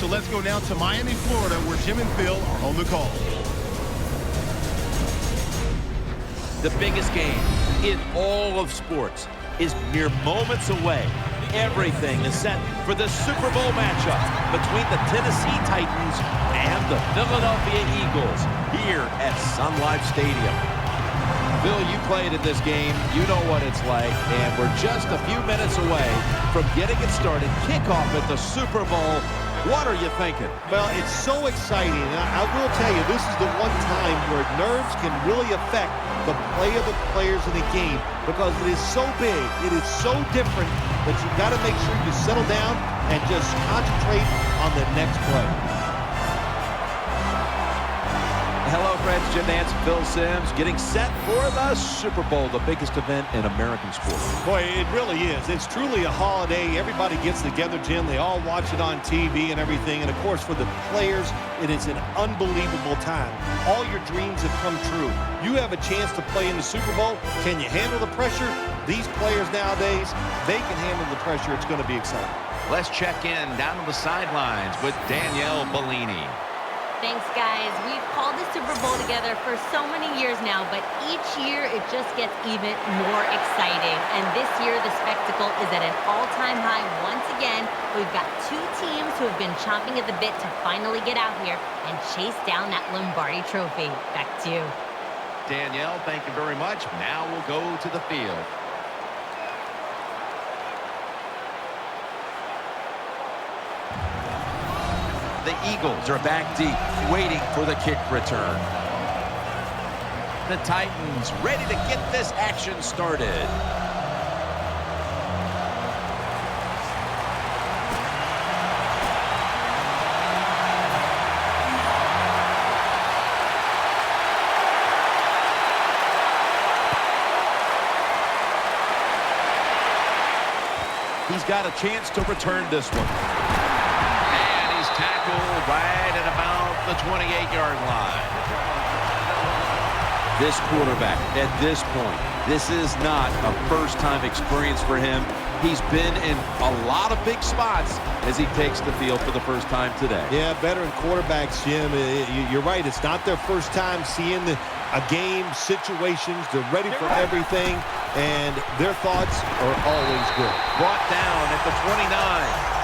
So let's go now to Miami, Florida, where Jim and Phil are on the call. The biggest game in all of sports is mere moments away. Everything is set for the Super Bowl matchup between the Tennessee Titans and the Philadelphia Eagles here at Sun Life Stadium. Bill, you played in this game. You know what it's like, and we're just a few minutes away from getting it started. Kickoff at the Super Bowl. What are you thinking? Well, it's so exciting. I will tell you, this is the one time where nerves can really affect the play of the players in the game because it is so big, it is so different that you've got to make sure you settle down and just concentrate on the next play. Hello, friends. Jim Nance, Phil Simms, getting set for the Super Bowl, the biggest event in American sports. Boy, it really is. It's truly a holiday. Everybody gets together, Jim. They all watch it on TV and everything. And, of course, for the players, it is an unbelievable time. All your dreams have come true. You have a chance to play in the Super Bowl. Can you handle the pressure? These players nowadays, they can handle the pressure. It's going to be exciting. Let's check in down on the sidelines with Danielle Bellini. Thanks, guys. We've called the Super Bowl together for so many years now, but each year it just gets even more exciting. And this year, the spectacle is at an all-time high once again. We've got two teams who have been chomping at the bit to finally get out here and chase down that Lombardi trophy. Back to you. Danielle, thank you very much. Now we'll go to the field. The Eagles are back deep, waiting for the kick return. The Titans ready to get this action started. He's got a chance to return this one. Tackled right at about the 28-yard line. This quarterback, at this point, this is not a first-time experience for him. He's been in a lot of big spots as he takes the field for the first time today. Yeah, veteran quarterbacks, Jim. You're right. It's not their first time seeing a game, situations. They're ready for everything, and their thoughts are always good. Brought down at the 29.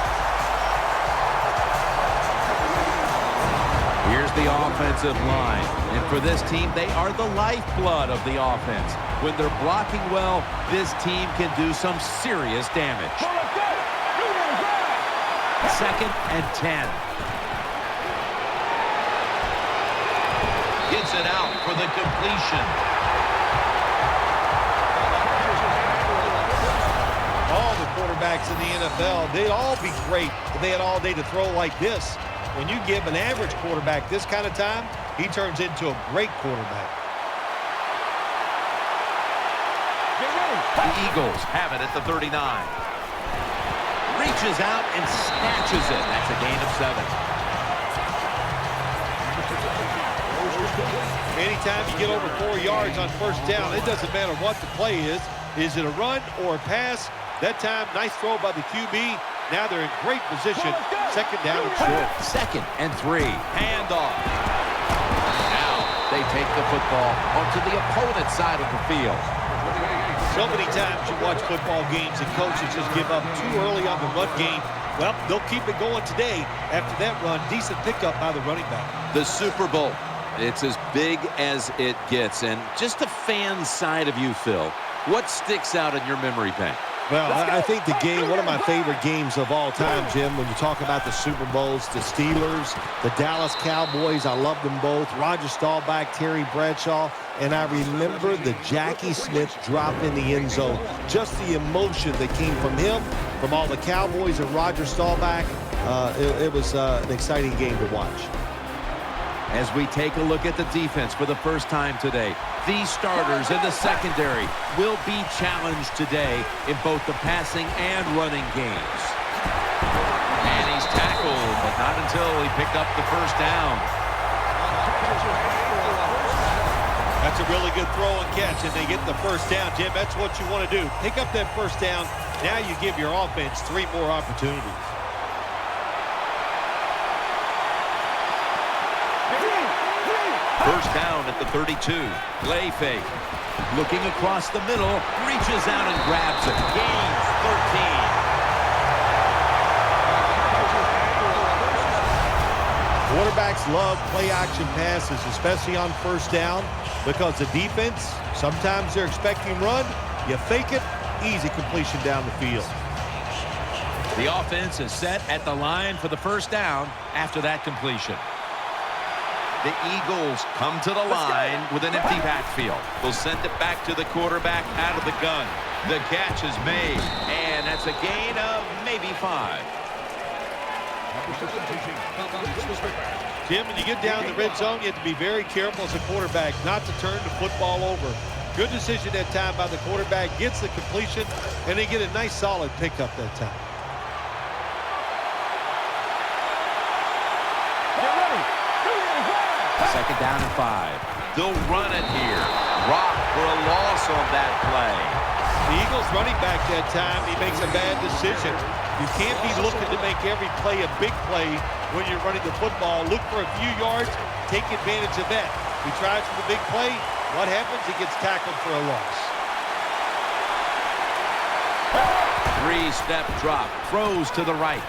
Here's the offensive line. And for this team, they are the lifeblood of the offense. When they're blocking well, this team can do some serious damage. 2nd and 10. Gets it out for the completion. All the quarterbacks in the NFL, they'd all be great if they had all day to throw like this. When you give an average quarterback this kind of time, he turns into a great quarterback. The Eagles have it at the 39. Reaches out and snatches it. That's a gain of 7. Anytime you get over 4 yards on first down, it doesn't matter what the play is. Is it a run or a pass? That time, nice throw by the QB. Now they're in great position. 2nd down and short. 2nd and 3. Handoff. Now they take the football onto the opponent's side of the field. So many times you watch football games and coaches just give up too early on the run game. Well, they'll keep it going today. After that run, decent pickup by the running back. The Super Bowl. It's as big as it gets. And just the fan side of you, Phil, what sticks out in your memory bank? Well, I think the game, one of my favorite games of all time, Jim, when you talk about the Super Bowls, the Steelers, the Dallas Cowboys, I love them both. Roger Staubach, Terry Bradshaw, and I remember the Jackie Smith drop in the end zone. Just the emotion that came from him, from all the Cowboys and Roger Staubach. It was an exciting game to watch. As we take a look at the defense for the first time today, these starters in the secondary will be challenged today in both the passing and running games. And he's tackled, but not until he picked up the first down. That's a really good throw and catch, and they get the first down. Jim, that's what you want to do. Pick up that first down. Now you give your offense 3 more opportunities. First down at the 32. Play fake. Looking across the middle. Reaches out and grabs it. Gains 13. Quarterbacks love play-action passes, especially on first down, because the defense, sometimes they're expecting run. You fake it, easy completion down the field. The offense is set at the line for the first down after that completion. The Eagles come to the line with an empty backfield. They'll send it back to the quarterback out of the gun. The catch is made, and that's a gain of maybe 5. Jim, when you get down the red zone, you have to be very careful as a quarterback not to turn the football over. Good decision that time by the quarterback. Gets the completion, and they get a nice solid pickup that time. Second down and 5. They'll run it here. Rock for a loss on that play. The Eagles running back that time, he makes a bad decision. You can't be looking to make every play a big play when you're running the football. Look for a few yards, take advantage of that. He tries for the big play. What happens? He gets tackled for a loss. 3-step drop. Throws to the right.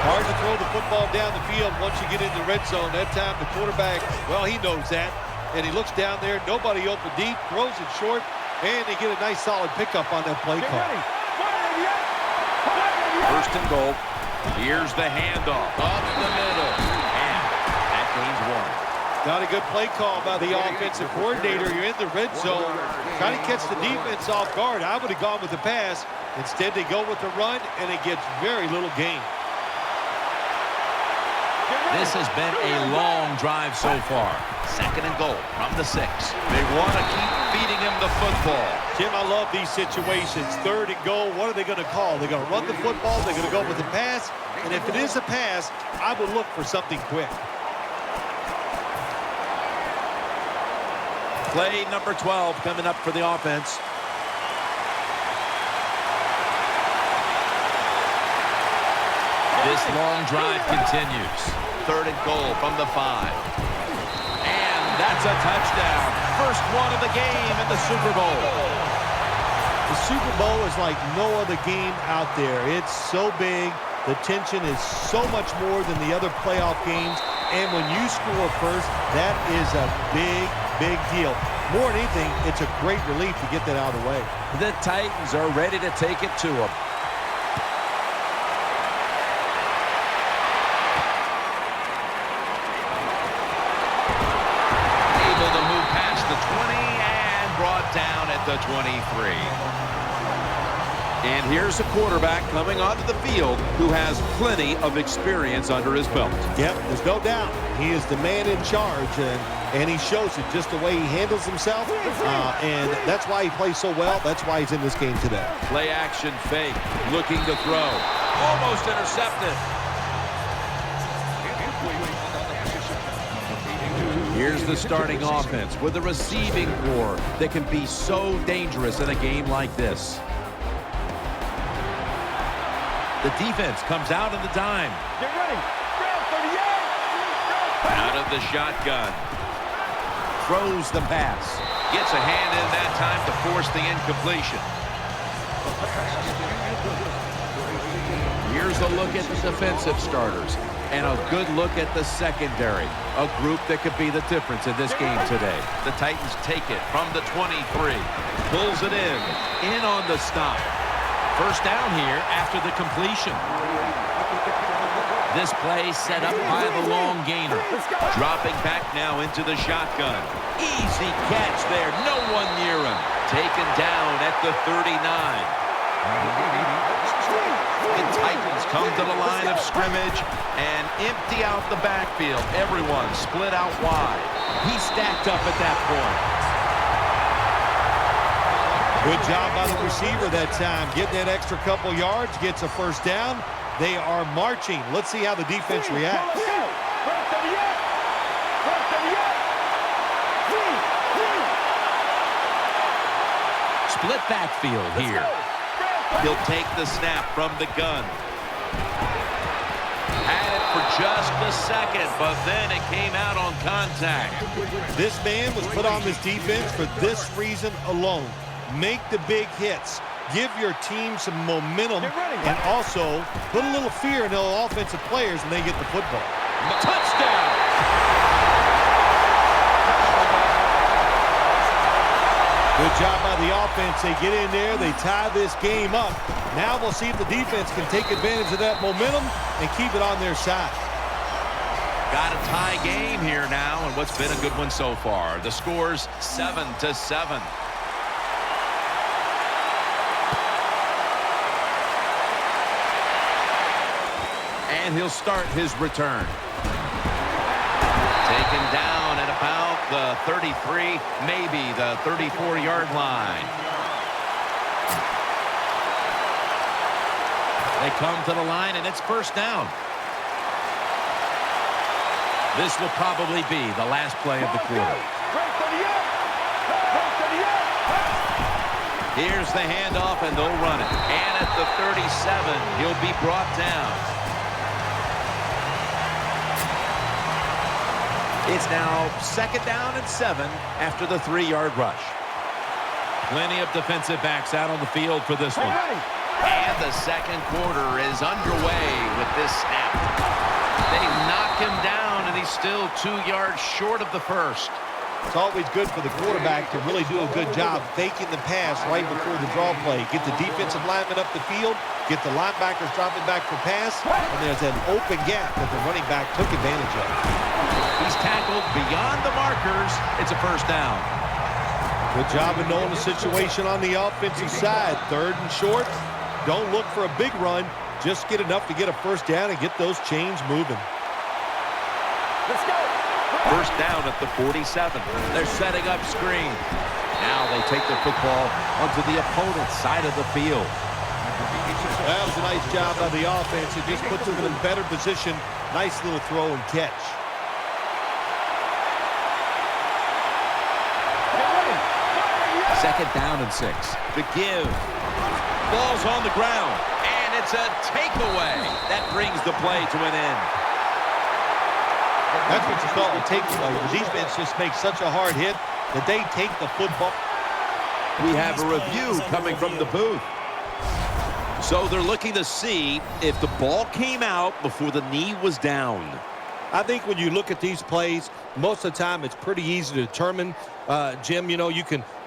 Hard to throw the football down the field once you get in the red zone. That time the quarterback, well, he knows that. And he looks down there, nobody open deep, throws it short, and they get a nice solid pickup on that play call. First and goal. Here's the handoff. Up the middle. And that gains 1. Got a good play call by the offensive coordinator. You're in the red zone, trying to catch the defense off guard. I would have gone with the pass. Instead, they go with the run, and it gets very little gain. This has been a long drive so far. Second and goal from the 6. They want to keep feeding him the football. Jim, I love these situations. Third and goal, what are they going to call? They're going to run the football, they're going to go with the pass, and if it is a pass, I would look for something quick. Play number 12 coming up for the offense. This long drive continues. Third and goal from the 5. And that's a touchdown. First one of the game in the Super Bowl. The Super Bowl is like no other game out there. It's so big. The tension is so much more than the other playoff games. And when you score first, that is a big, big deal. More than anything, it's a great relief to get that out of the way. The Titans are ready to take it to them. Down at the 23. And here's a quarterback coming onto the field who has plenty of experience under his belt. Yep, there's no doubt. He is the man in charge, and he shows it just the way he handles himself, and that's why he plays so well. That's why he's in this game today. Play action fake, looking to throw. Almost intercepted. Here's the starting offense with a receiving core that can be so dangerous in a game like this. The defense comes out in the dime. Get ready. Out of the shotgun. Throws the pass. Gets a hand in that time to force the incompletion. Here's a look at the defensive starters. And a good look at the secondary. A group that could be the difference in this game today. The Titans take it from the 23. Pulls it in on the stop. First down here after the completion. This play set up by the long gainer. Dropping back now into the shotgun. Easy catch there. No one near him. Taken down at the 39. The Titans come to the line of scrimmage and empty out the backfield. Everyone split out wide. He stacked up at that point. Good job by the receiver that time. Getting that extra couple yards, gets a first down. They are marching. Let's see how the defense reacts. Split backfield here. He'll take the snap from the gun. for just a second, but then it came out on contact. This man was put on this defense for this reason alone. Make the big hits. Give your team some momentum and also put a little fear in those offensive players when they get the football. Touchdown! Good job by the offense. They get in there. They tie this game up. Now we'll see if the defense can take advantage of that momentum and keep it on their side. Got a tie game here now, and what's been a good one so far. The score's 7-7. And he'll start his return. Taken down at about the 33, maybe the 34-yard line. They come to the line, and it's first down. This will probably be the last play of the quarter. Here's the handoff, and they'll run it. And at the 37, he'll be brought down. It's now second down and 7 after the 3-yard rush. Plenty of defensive backs out on the field for this one. And the second quarter is underway with this snap. They knock him down, and he's still 2 yards short of the first. It's always good for the quarterback to really do a good job faking the pass right before the draw play. Get the defensive lineman up the field, get the linebackers dropping back for pass, and there's an open gap that the running back took advantage of. He's tackled beyond the markers. It's a first down. Good job of knowing the situation on the offensive side. 3rd and short. Don't look for a big run. Just get enough to get a first down and get those chains moving. Let's go. First down at the 47. They're setting up screen. Now they take the football onto the opponent's side of the field. That was a nice job by the offense. It just puts them in a better position. Nice little throw and catch. Second down and 6. The give. Ball's on the ground. And it's a takeaway. That brings the play to an end. That's what you call a takeaway. The defense just makes such a hard hit that they take the football. We have a review coming from the booth. So they're looking to see if the ball came out before the knee was down. I think when you look at these plays, most of the time it's pretty easy to determine. Jim, you know,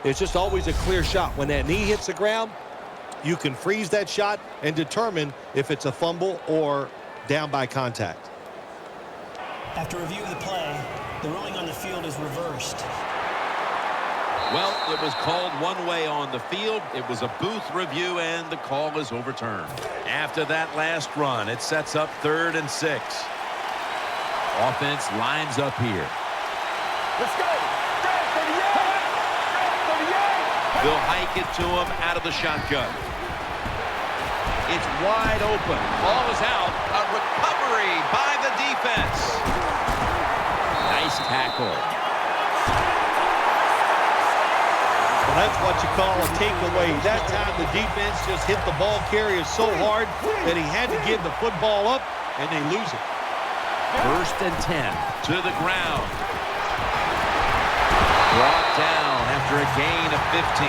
it's just always a clear shot. When that knee hits the ground, you can freeze that shot and determine if it's a fumble or down by contact. After review of the play, the ruling on the field is reversed. Well, it was called one way on the field. It was a booth review, and the call is overturned. After that last run, it sets up 3rd and 6. Offense lines up here. Let's go. They'll hike it to him out of the shotgun. It's wide open. Ball is out. A recovery by the defense. Nice tackle. Well, that's what you call a takeaway. That time the defense just hit the ball carrier so hard that he had to give the football up, and they lose it. 1st and 10 to the ground. Brought down after a gain of 15.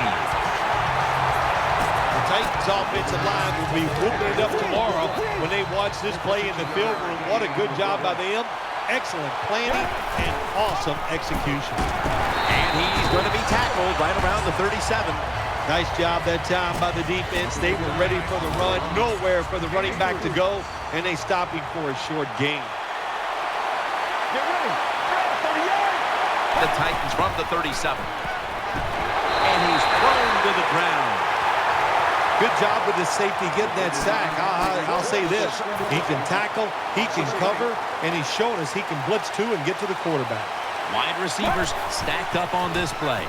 The Titans offensive line will be whooping it up tomorrow when they watch this play in the film room. What a good job by them. Excellent planning and awesome execution. And he's going to be tackled right around the 37. Nice job that time by the defense. They were ready for the run. Nowhere for the running back to go, and they stopped him for a short gain. The Titans from the 37. And he's thrown to the ground. Good job with the safety getting that sack. I'll say this. He can tackle, he can cover, and he's shown us he can blitz too and get to the quarterback. Wide receivers stacked up on this play.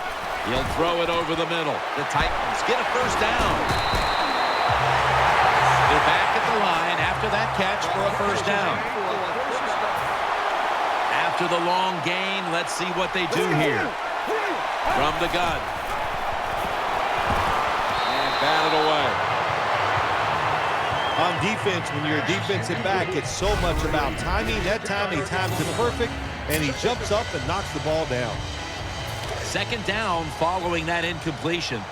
He'll throw it over the middle. The Titans get a first down. They're back at the line after that catch for a first down. After the long gain, let's see what they do here. From the gun. And batted away. On defense, when you're a defensive back, it's so much about timing. That time, he times it perfect, and he jumps up and knocks the ball down. Second down following that incompletion.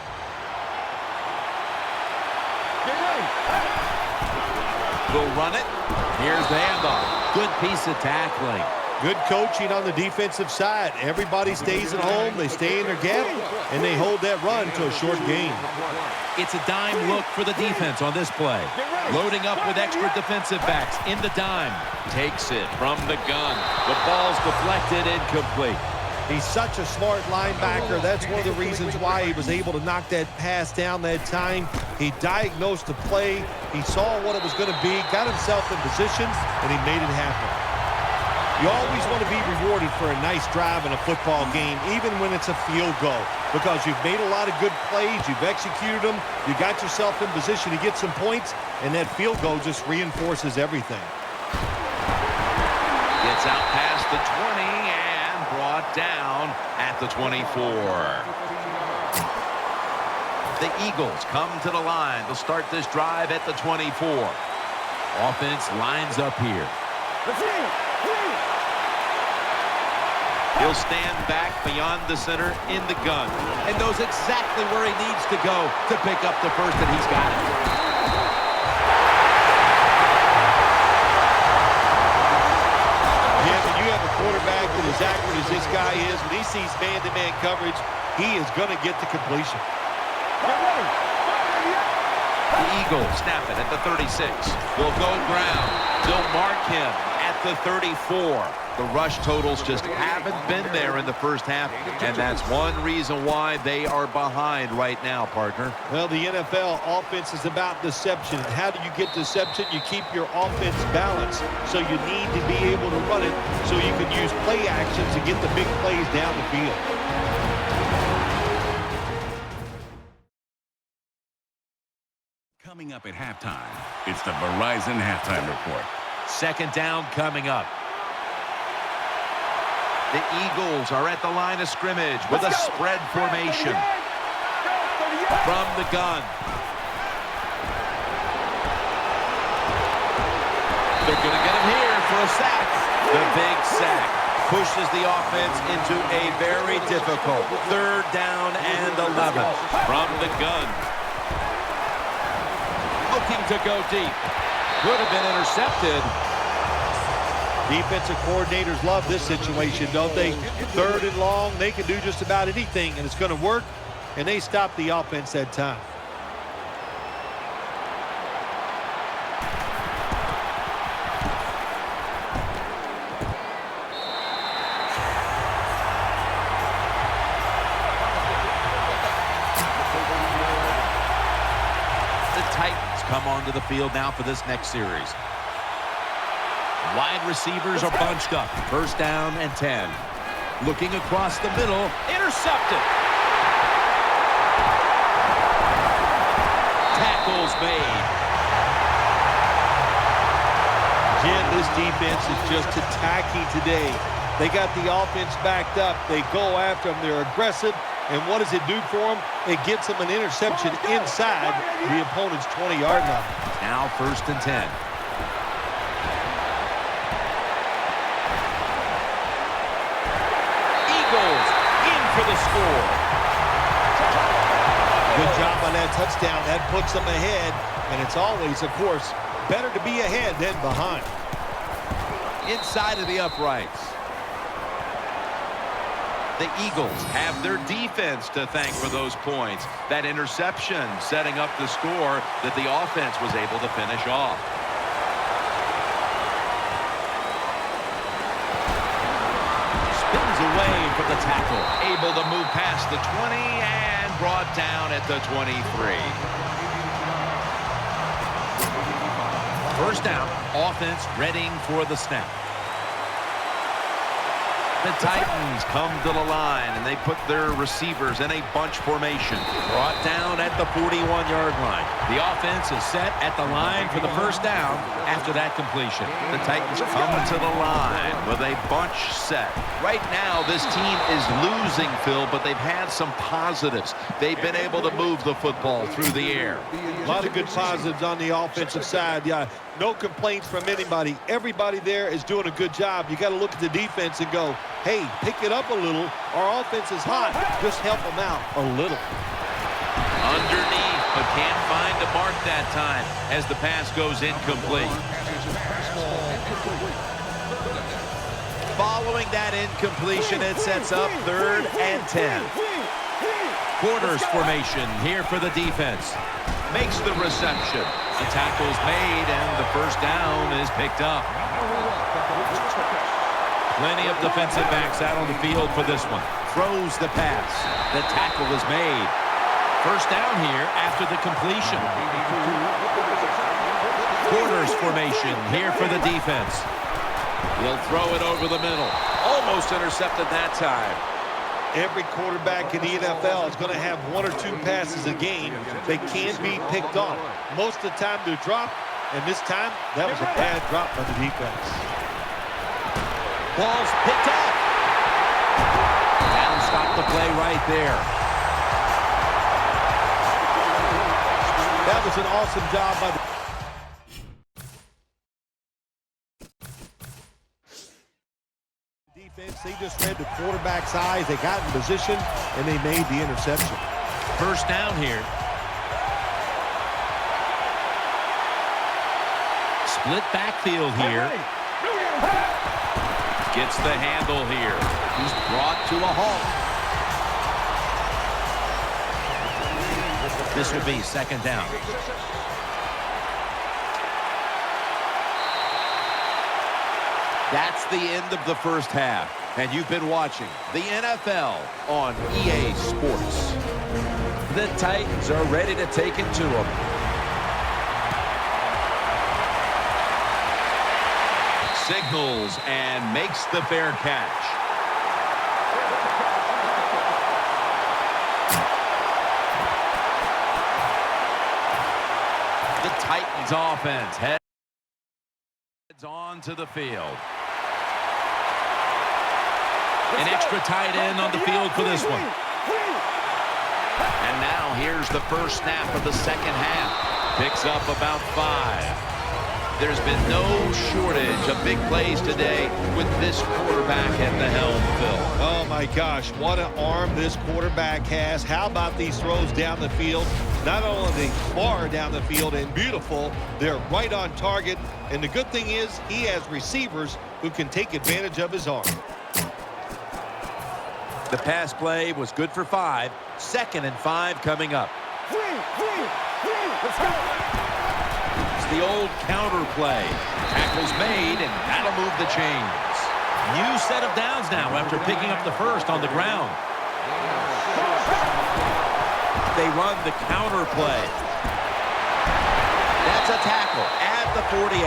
Will run it. Here's the handoff. Good piece of tackling. Good coaching on the defensive side. Everybody stays at home. They stay in their gap, and they hold that run to a short gain. It's a dime look for the defense on this play. Loading up with extra defensive backs in the dime. Takes it from the gun. The ball's deflected, incomplete. He's such a smart linebacker. That's one of the reasons why he was able to knock that pass down that time. He diagnosed the play. He saw what it was going to be, got himself in position, and he made it happen. You always want to be rewarded for a nice drive in a football game, even when it's a field goal, because you've made a lot of good plays, you've executed them, you got yourself in position to get some points, and that field goal just reinforces everything. Gets out past the 20 and brought down at the 24. The Eagles come to the line to start this drive at the 24. Offense lines up here. He'll stand back beyond the center in the gun and knows exactly where he needs to go to pick up the first, and he's got it. Yeah, when you have a quarterback that is accurate as this guy is, when he sees man-to-man coverage, he is going to get the completion. The Eagles snap it at the 36. Will go ground. They'll mark him at the 34. The rush totals just haven't been there in the first half, and that's one reason why they are behind right now, partner. Well, the NFL offense is about deception. And how do you get deception? You keep your offense balanced. So you need to be able to run it so you can use play action to get the big plays down the field. Coming up at halftime, it's the Verizon Halftime Report. Second down coming up. The Eagles are at the line of scrimmage with a spread formation. From the gun. They're going to get him here for a sack. The big sack pushes the offense into a very difficult 3rd down and 11. From the gun. Looking to go deep. Could have been intercepted. Defensive coordinators love this situation, don't they? 3rd and long, they can do just about anything, and it's going to work, and they stop the offense that time. The Titans come onto the field now for this next series. Wide receivers are bunched up. 1st down and 10. Looking across the middle. Intercepted. Tackles made. Jim, this defense is just attacking today. They got the offense backed up. They go after them. They're aggressive. And what does it do for them? It gets them an interception inside the opponent's 20-yard line. Now 1st and 10. For the score. Good job on that touchdown. That puts them ahead, and it's always, of course, better to be ahead than behind. Inside of the uprights. The Eagles have their defense to thank for those points. That interception setting up the score that the offense was able to finish off. Away from the tackle, able to move past the 20 and brought down at the 23. 1st down, offense readying for the snap. The Titans come to the line and they put their receivers in a bunch formation. Brought down at the 41-yard line. The offense is set at the line for the first down after that completion. The Titans come to the line with a bunch set. Right now, this team is losing, Phil, but they've had some positives. They've been able to move the football through the air. A lot of good positives on the offensive side. Yeah, no complaints from anybody. Everybody there is doing a good job. You got to look at the defense and go, hey, pick it up a little. Our offense is hot. Just help them out a little. Underneath, but can't find the mark that time as the pass goes incomplete. Following that incompletion, it sets up 3rd and 10. Quarters formation here for the defense. Makes the reception. The tackle's made, and the first down is picked up. Plenty of defensive backs out on the field for this one. Throws the pass. The tackle is made. First down here after the completion. Quarters formation here for the defense. He'll throw it over the middle. Almost intercepted that time. Every quarterback in the NFL is going to have 1 or 2 passes a game that can be picked off. Most of the time they're dropped, and this time that was a bad drop by the defense. Ball's picked up. And stop the play right there. That was an awesome job by the defense. They just read the quarterback's eyes. They got in position, and they made the interception. First down here. Split backfield here. Gets the handle here. He's brought to a halt. This will be 2nd down. That's the end of the first half. And you've been watching the NFL on EA Sports. The Titans are ready to take it to them. Signals and makes the fair catch. The Titans offense heads on to the field. An extra tight end on the field for this one. And now here's the first snap of the second half. Picks up about 5. There's been no shortage of big plays today with this quarterback at the helm, Phil. Oh, my gosh. What an arm this quarterback has. How about these throws down the field? Not only are they far down the field and beautiful, they're right on target. And the good thing is he has receivers who can take advantage of his arm. The pass play was good for 5. 2nd and 5 coming up. Let's go. It's the old counter play. Tackle's made, and that'll move the chains. New set of downs now after picking up the first on the ground. They run the counter play. That's a tackle at the 48.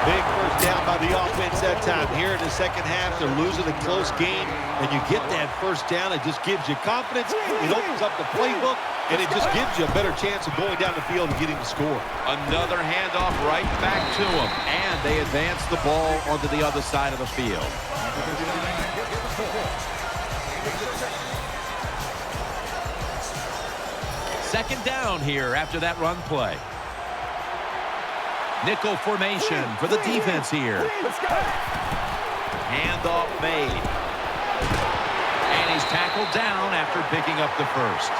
Big first down by the offense that time. Here in the second half, they're losing a close game, and you get that first down. It just gives you confidence. It opens up the playbook, and it just gives you a better chance of going down the field and getting the score. Another handoff right back to them, and they advance the ball onto the other side of the field. Second down here after that run play. Nickel formation for the defense here. Handoff made. And he's tackled down after picking up the first.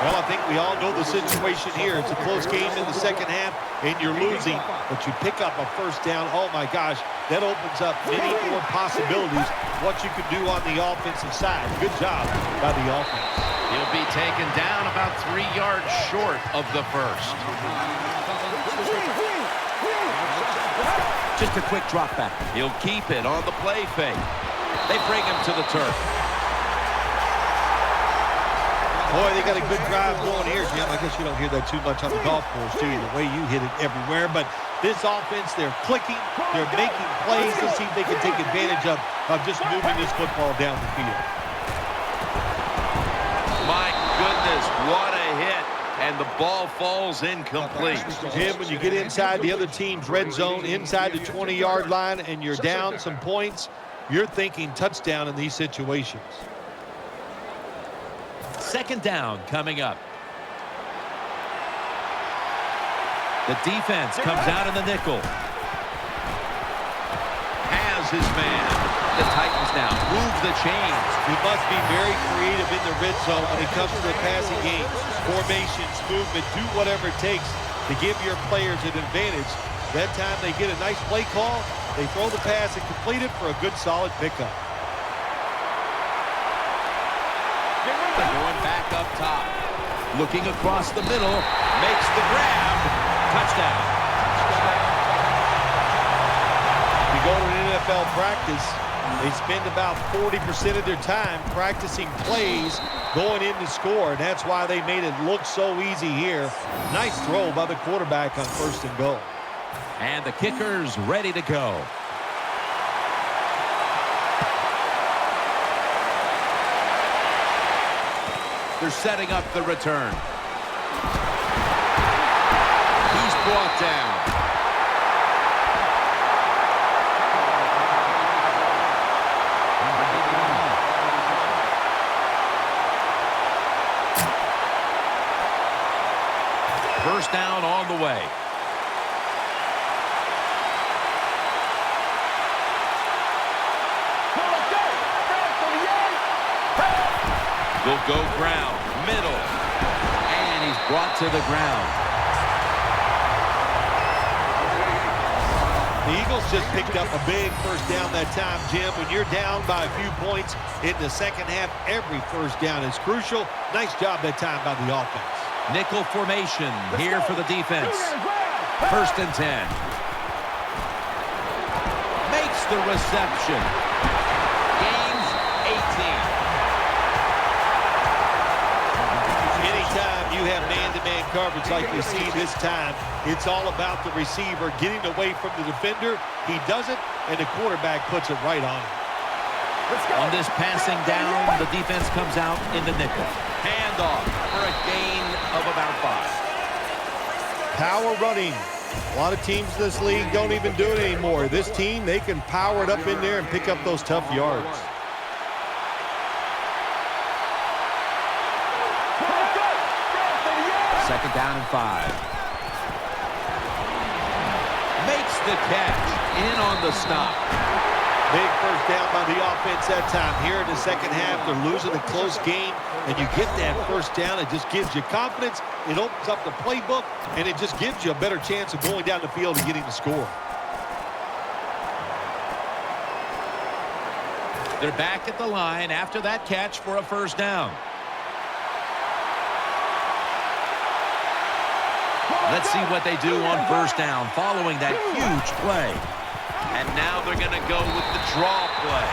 Well, I think we all know the situation here. It's a close game in the second half, and you're losing, but you pick up a first down. Oh, my gosh, that opens up many more possibilities what you could do on the offensive side. Good job by the offense. He'll be taken down about 3 yards short of the first. Just a quick drop back. He'll keep it on the play fake. They bring him to the turf. Boy, they got a good drive going here, Jim. I guess you don't hear that too much on the golf course, do you? The way you hit it everywhere. But this offense, they're clicking. They're making plays to see if they can take advantage of just moving this football down the field. My goodness, and the ball falls incomplete. Jim, when you get inside the other team's red zone, inside the 20-yard line, and you're down some points, you're thinking touchdown in these situations. Second down coming up. The defense comes out in the nickel. Has his man. The Titans now move the chains. You must be very creative in the red zone when it comes to the passing game. Formations, movement, do whatever it takes to give your players an advantage. That time they get a nice play call, they throw the pass and complete it for a good, solid pickup. Going back up top. Looking across the middle. Makes the grab. Touchdown. If you go to an NFL practice, they spend about 40% of their time practicing plays going in to score, and that's why they made it look so easy here. Nice throw by the quarterback on 1st and goal. And the kicker's ready to go. They're setting up the return. He's brought down. First down on the way. Will go ground, middle, and he's brought to the ground. The Eagles just picked up a big first down that time, Jim. When you're down by a few points in the second half, every first down is crucial. Nice job that time by the offense. Nickel formation here for the defense. 1st and 10. Makes the reception. Gains 18. Anytime you have man-to-man coverage like you see this time, it's all about the receiver getting away from the defender. He does it, and the quarterback puts it right on him. On this passing down, the defense comes out in the nickel. Handoff for a gain of about 5. Power running. A lot of teams in this league don't even do it anymore. This team, they can power it up in there and pick up those tough yards. Second down and 5. Makes the catch. In on the stop. Big first down by the offense that time. Here in the second half, they're losing a close game, and you get that first down. It just gives you confidence. It opens up the playbook, and it just gives you a better chance of going down the field and getting the score. They're back at the line after that catch for a first down. Let's see what they do on first down following that huge play. And now they're going to go with the draw play.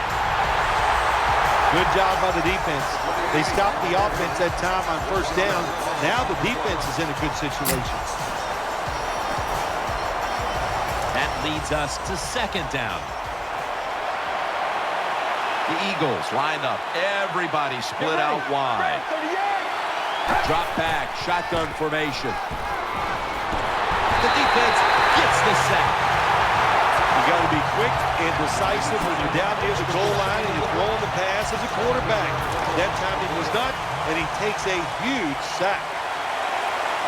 Good job by the defense. They stopped the offense that time on first down. Now the defense is in a good situation. That leads us to second down. The Eagles line up. Everybody split out wide. Drop back, shotgun formation. The defense gets the sack. You got to be quick and decisive when you're down near the goal line and you're throwing the pass as a quarterback. That time he was not, and he takes a huge sack.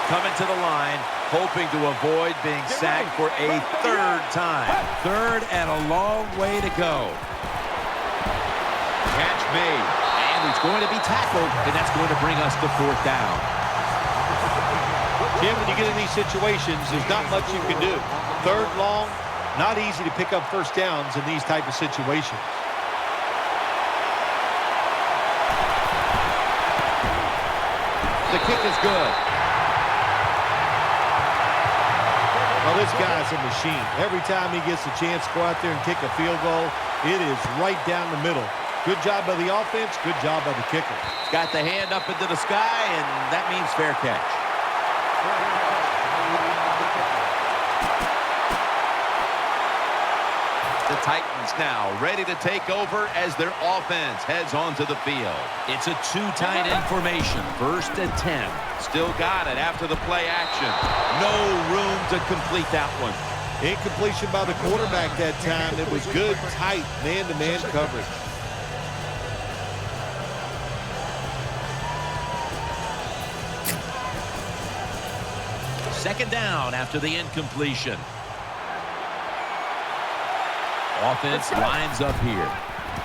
Coming to the line, hoping to avoid being sacked for a 3rd time. 3rd and a long way to go. Catch made, and he's going to be tackled, and that's going to bring us to 4th down. Jim, when you get in these situations, there's not much you can do. 3rd long, not easy to pick up first downs in these type of situations. The kick is good. Well, this guy's a machine. Every time he gets a chance to go out there and kick a field goal, it is right down the middle. Good job by the offense, good job by the kicker. Got the hand up into the sky, and that means fair catch. The Titans now ready to take over as their offense heads onto the field. It's a two-tight end formation. 1st and 10. Still got it after the play action. No room to complete that one. Incompletion by the quarterback that time. It was good, tight, man-to-man coverage. Second down after the incompletion. Offense lines up here.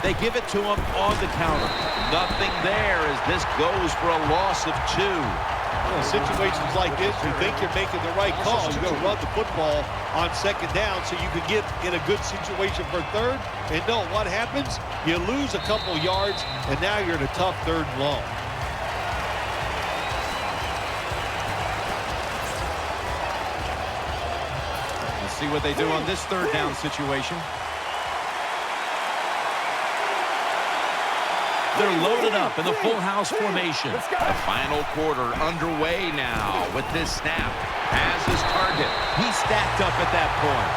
They give it to him on the counter. Nothing there as this goes for a loss of 2. In situations like this, you think you're making the right call. You're going to run the football on 2nd down so you can get in a good situation for 3rd. And no, what happens? You lose a couple yards, and now you're in a tough 3rd and long. Let's see what they do on this 3rd down situation. They're loaded up in the full house formation. The final quarter underway now with this snap. Has his target. He's stacked up at that point.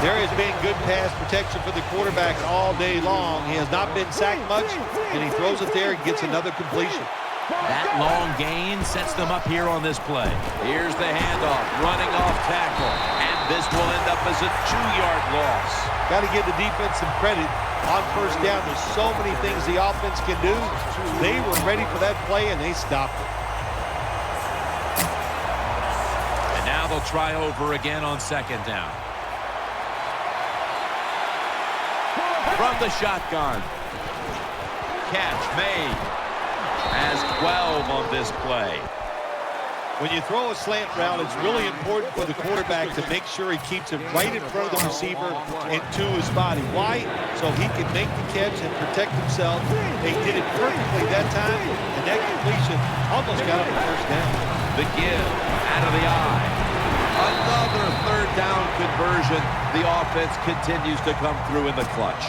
There has been good pass protection for the quarterback all day long. He has not been sacked much, and he throws it there and gets another completion. That long gain sets them up here on this play. Here's the handoff, running off tackle. And this will end up as a 2-yard loss. Got to give the defense some credit. On 1st down, there's so many things the offense can do. They were ready for that play, and they stopped it. And now they'll try over again on 2nd down. From the shotgun. Catch made. Has 12 on this play. When you throw a slant route, it's really important for the quarterback to make sure he keeps it right in front of the receiver and to his body. Why? So he can make the catch and protect himself. They did it perfectly that time, and that completion almost got him a 1st down. The give out of the eye. Another 3rd down conversion. The offense continues to come through in the clutch.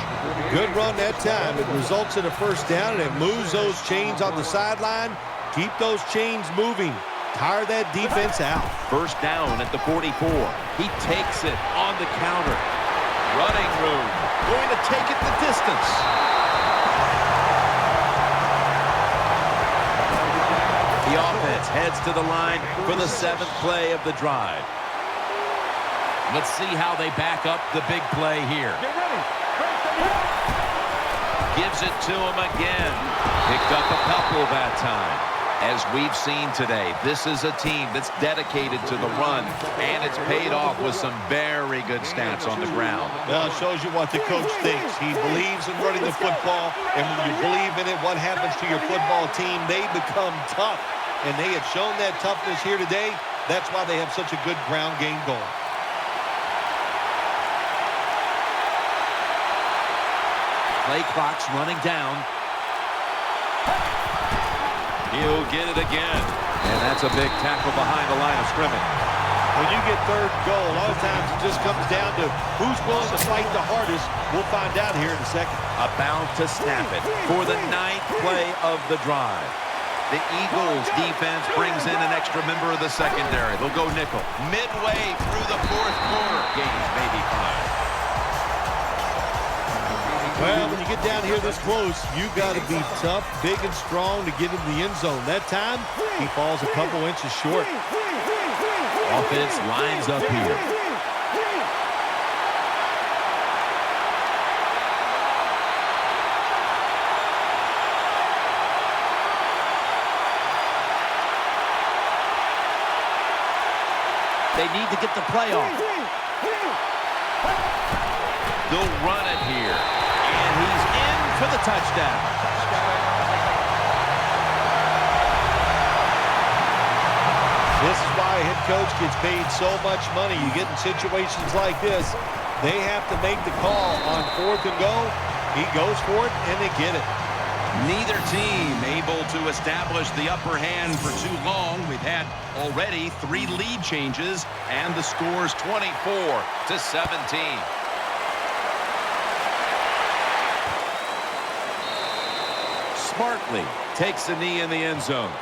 Good run that time. It results in a 1st down, and it moves those chains on the sideline. Keep those chains moving. Tire that defense out. 1st down at the 44. He takes it on the counter. Running room. Going to take it the distance. The offense heads to the line for the 7th play of the drive. Let's see how they back up the big play here. Gives it to him again. Picked up a couple that time. As we've seen today, this is a team that's dedicated to the run, and it's paid off with some very good stats on the ground. Well, it shows you what the coach thinks. He believes in running the football, and when you believe in it, what happens to your football team? They become tough, and they have shown that toughness here today. That's why they have such a good ground game going. Play clock's running down. He'll get it again. And that's a big tackle behind the line of scrimmage. When you get 3rd and goal, a lot of times it just comes down to who's willing to fight the hardest. We'll find out here in a second. About to snap it for the 9th play of the drive. The Eagles defense brings in an extra member of the secondary. They'll go nickel. Midway through the 4th quarter. Gains maybe 5. Well, when you get down here this close, you got to be tough, big, and strong to get in the end zone. That time, he falls a couple inches short. Offense lines up here. They need to get the play off. They'll run it here. And he's in for the touchdown. This is why a head coach gets paid so much money. You get in situations like this, they have to make the call on 4th and go. He goes for it, and they get it. Neither team able to establish the upper hand for too long. We've had already 3 lead changes, and the score's 24-17. Smartly takes a knee in the end zone.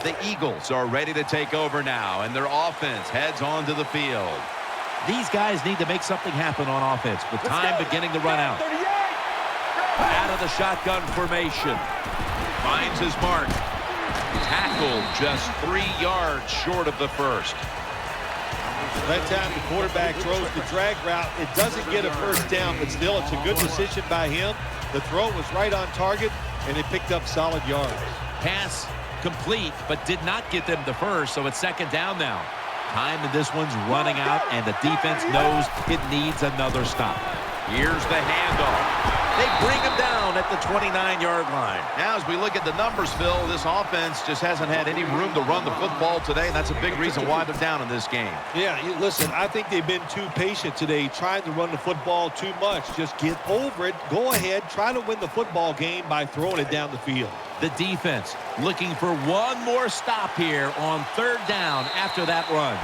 The Eagles are ready to take over now, and their offense heads onto the field. These guys need to make something happen on offense with time beginning to run out. Out of the shotgun formation. Finds his mark. Tackled just 3 yards short of the first. That time the quarterback throws the drag route. It doesn't get a first down, but still it's a good decision by him. The throw was right on target, and it picked up solid yards. Pass complete, but did not get them the first, so it's second down now. Time in this one's running out, and the defense knows it needs another stop. Here's the handoff. They bring him down at the 29-yard line. Now, as we look at the numbers, Phil, this offense just hasn't had any room to run the football today, and that's a big reason why they're down in this game. Yeah, listen, I think they've been too patient today, trying to run the football too much. Just get over it. Go ahead. Try to win the football game by throwing it down the field. The defense looking for one more stop here on third down after that run.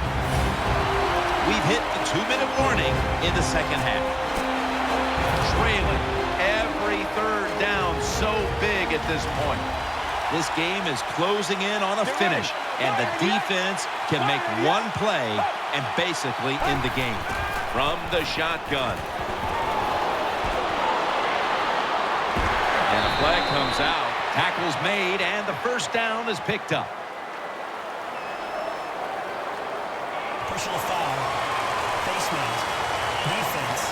We've hit the 2-minute warning in the second half. Trailing. Every third down so big at this point. This game is closing in on a finish, and the defense can make one play and basically end the game. From the shotgun. And a flag comes out. Tackle's made, and the first down is picked up. Personal foul. Face mask. Defense.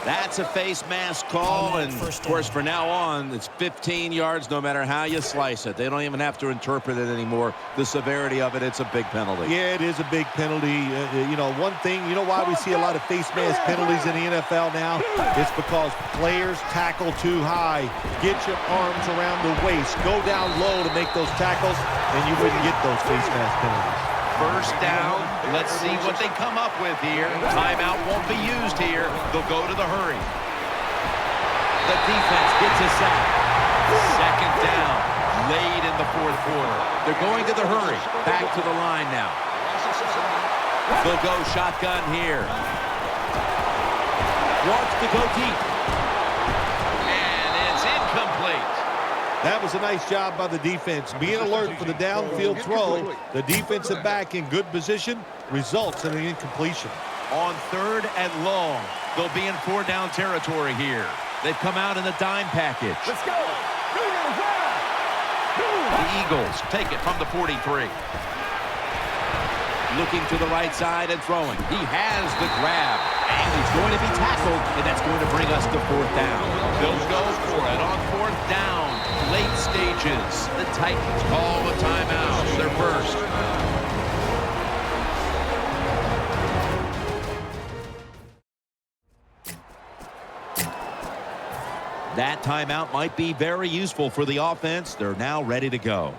That's a face mask call, and of course from now on it's 15 yards no matter how you slice it. They don't even have to interpret it anymore. The severity of it, it's a big penalty. Yeah, it is a big penalty. You know, one thing, you know why we see a lot of face mask penalties in the NFL now? It's because players tackle too high. Get your arms around the waist. Go down low to make those tackles, and you wouldn't get those face mask penalties. First down. Let's see what they come up with here. Timeout won't be used here. They'll go to the hurry. The defense gets a sack. Second down. Late in the fourth quarter. They're going to the hurry. Back to the line now. They'll go shotgun here. Wants to go deep. And it's incomplete. That was a nice job by the defense. Being alert for the downfield throw, the defensive back in good position results in an incompletion. On third and long, they'll be in 4-down territory here. They've come out in the dime package. Let's go. The Eagles take it from the 43. Looking to the right side and throwing. He has the grab, and he's going to be tackled, and that's going to bring us to fourth down. They'll go for it on fourth down. Late stages. The Titans call a timeout. Their first. That timeout might be very useful for the offense. They're now ready to go.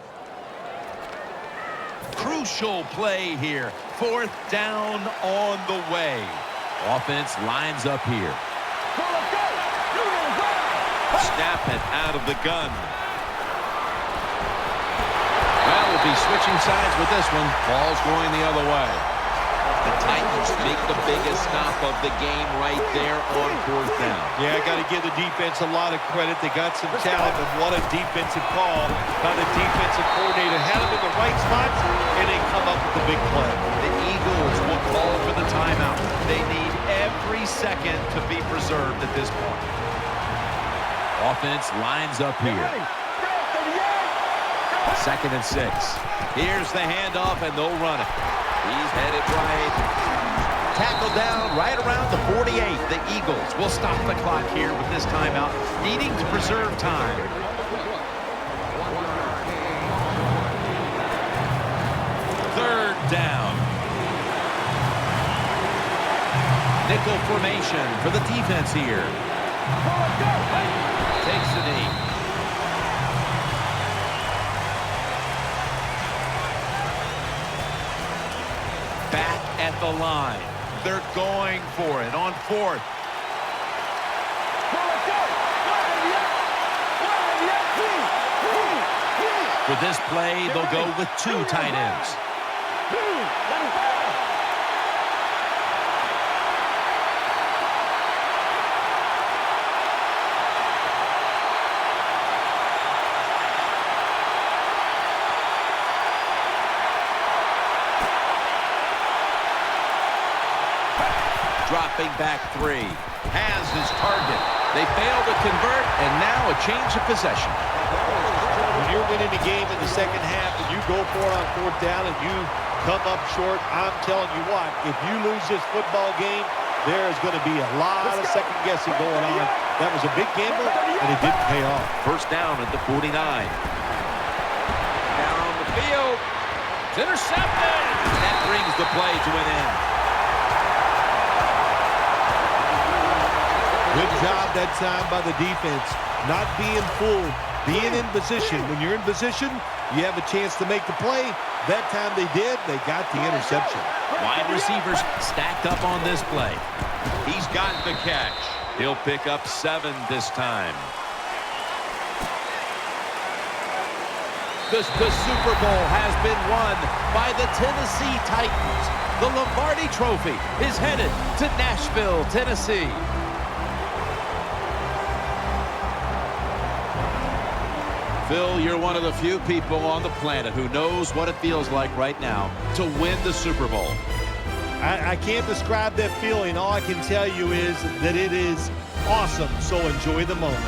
Crucial play here. Fourth down on the way. Offense lines up here. Snap it out of the gun. Well, we'll be switching sides with this one. Ball's going the other way. The Titans make the biggest stop of the game right there on fourth down. Yeah, I got to give the defense a lot of credit. They got some talent, but what a defensive call by the defensive coordinator. Had them in the right spots, and they come up with the big play. The Eagles will call for the timeout. They need every second to be preserved at this point. Offense lines up here. 2nd and 6. Here's the handoff, and they'll run it. He's headed right. Tackled down right around the 48. The Eagles will stop the clock here with this timeout, needing to preserve time. Third down. Nickel formation for the defense here. Takes the knee. Back at the line. They're going for it on fourth. For this play, they'll go with 2 tight ends. dropping back 3. Has his target. They fail to convert, and now a change of possession. When you're winning the game in the second half and you go for it on 4th down and you come up short, I'm telling you what, if you lose this football game, there is going to be a lot of second-guessing going on. That was a big gamble, and it didn't pay off. First down at the 49. Down the field. It's intercepted. That brings the play to an end. Good job that time by the defense. Not being fooled, being in position. When you're in position, you have a chance to make the play. That time they did. They got the interception. Wide receivers stacked up on this play. He's got the catch. He'll pick up 7 this time. The Super Bowl has been won by the Tennessee Titans. The Lombardi Trophy is headed to Nashville, Tennessee. Phil, you're one of the few people on the planet who knows what it feels like right now to win the Super Bowl. I can't describe that feeling. All I can tell you is that it is awesome, so enjoy the moment.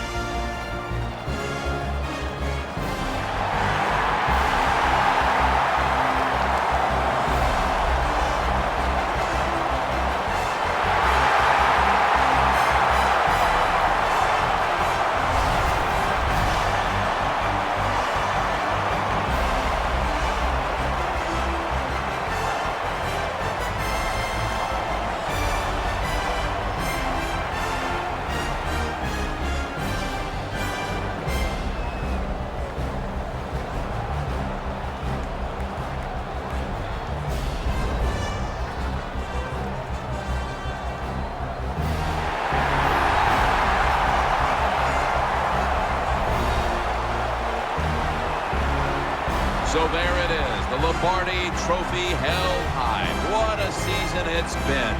So there it is, the Lombardi Trophy held high. What a season it's been.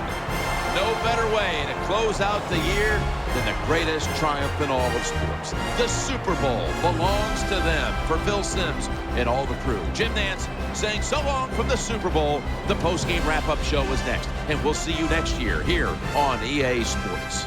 No better way to close out the year than the greatest triumph in all of sports. The Super Bowl belongs to them. For Phil Simms and all the crew, Jim Nantz saying so long from the Super Bowl. The post-game wrap-up show is next, and we'll see you next year here on EA Sports.